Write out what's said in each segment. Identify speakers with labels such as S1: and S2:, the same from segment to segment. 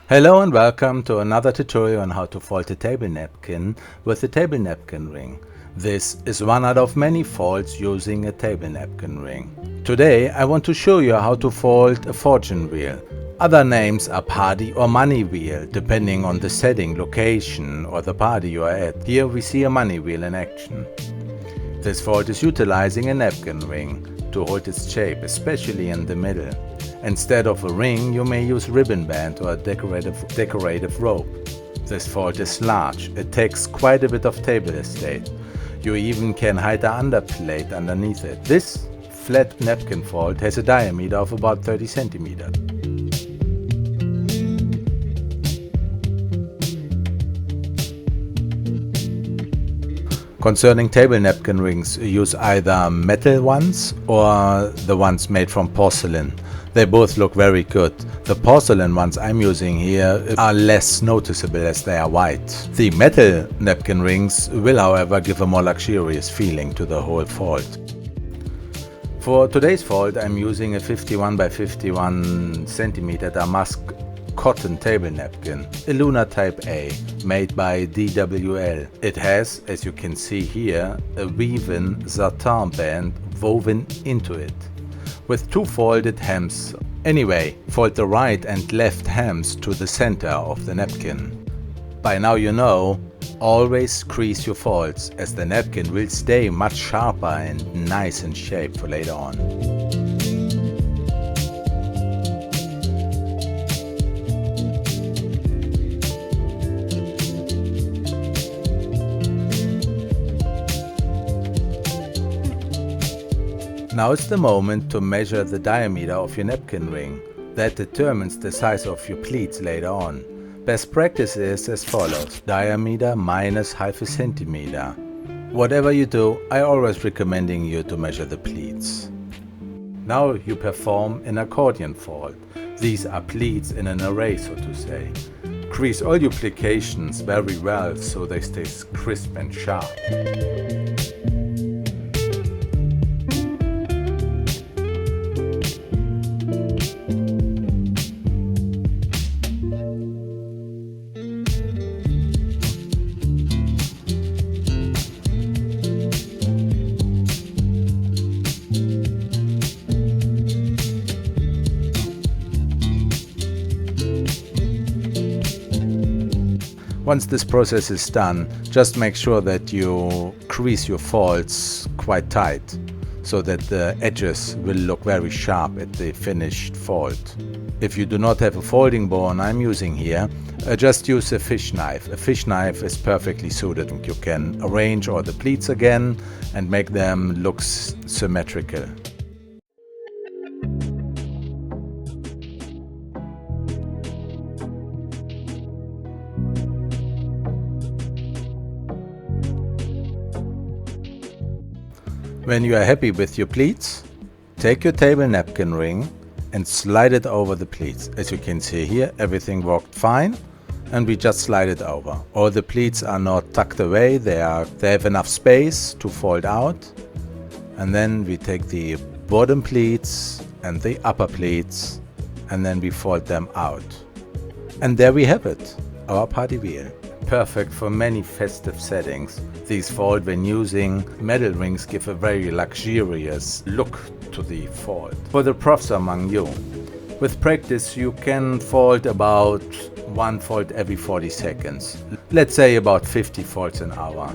S1: Hello and welcome to another tutorial on how to fold a table napkin with a table napkin ring. This is one out of many folds using a table napkin ring. Today I want to show you how to fold a fortune wheel. Other names are party or money wheel depending on the setting, location or the party you are at. Here we see a money wheel in action. This fold is utilizing a napkin ring to hold its shape, especially in the middle. Instead of a ring, you may use ribbon band or a decorative robe. This fold is large, it takes quite a bit of table estate. You even can hide an underplate underneath it. This flat napkin fold has a diameter of about 30 centimeters. Concerning table napkin rings, use either metal ones or the ones made from porcelain. They both look very good. The porcelain ones I'm using here are less noticeable as they are white. The metal napkin rings will however give a more luxurious feeling to the whole fold. For today's fold I'm using a 51 by 51 centimeter damask cotton table napkin, a Luna Type A, made by DWL. It has, as you can see here, a woven satin band woven into it, with two folded hems. Anyway, fold the right and left hems to the center of the napkin. By now you know, always crease your folds, as the napkin will stay much sharper and nice in shape for later on. Now it's the moment to measure the diameter of your napkin ring. That determines the size of your pleats later on. Best practice is as follows: diameter minus half a centimeter. Whatever you do, I always recommending you to measure the pleats. Now you perform an accordion fold. These are pleats in an array, so to say. Crease all your plications very well so they stay crisp and sharp. Once this process is done, just make sure that you crease your folds quite tight, so that the edges will look very sharp at the finished fold. If you do not have a folding bone I'm using here, just use a fish knife. A fish knife is perfectly suited. You can arrange all the pleats again and make them look symmetrical. When you are happy with your pleats, take your table napkin ring and slide it over the pleats. As you can see here, everything worked fine and we just slide it over. All the pleats are not tucked away, they have enough space to fold out. And then we take the bottom pleats and the upper pleats and then we fold them out. And there we have it, our party wheel. Perfect for many festive settings. These fold when using metal rings give a very luxurious look to the fold. For the profs among you, with practice you can fold about one fold every 40 seconds. Let's say about 50 folds an hour.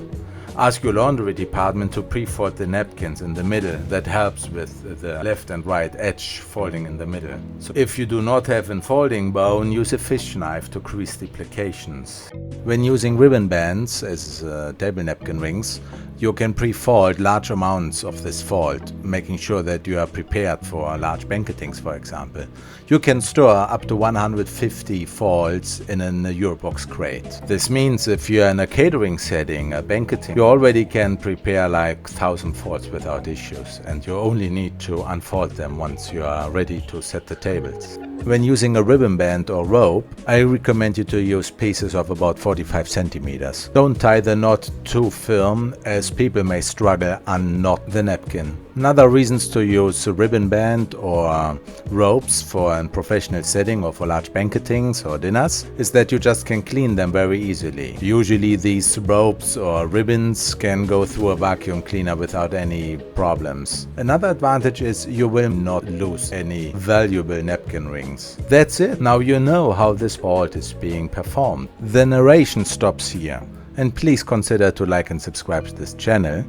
S1: Ask your laundry department to pre-fold the napkins in the middle. That helps with the left and right edge folding in the middle. So if you do not have a folding bone, use a fish knife to crease the plications. When using ribbon bands as table napkin rings, you can pre-fold large amounts of this fold, making sure that you are prepared for large banketings, for example. You can store up to 150 folds in a Eurobox crate. This means if you're in a catering setting, a banketing, you already can prepare like 1000 folds without issues, and you only need to unfold them once you are ready to set the tables. When using a ribbon band or rope, I recommend you to use pieces of about 45 centimeters. Don't tie the knot too firm, as people may struggle unknot the napkin. Another reasons to use a ribbon band or ropes for a professional setting or for large banketings or dinners is that you just can clean them very easily. Usually these ropes or ribbons can go through a vacuum cleaner without any problems. Another advantage is you will not lose any valuable napkin rings. That's it. Now you know how this vault is being performed. The narration stops here. And please consider to like and subscribe to this channel.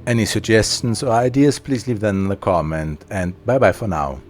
S1: Any suggestions or ideas, please leave them in the comment, and bye bye for now.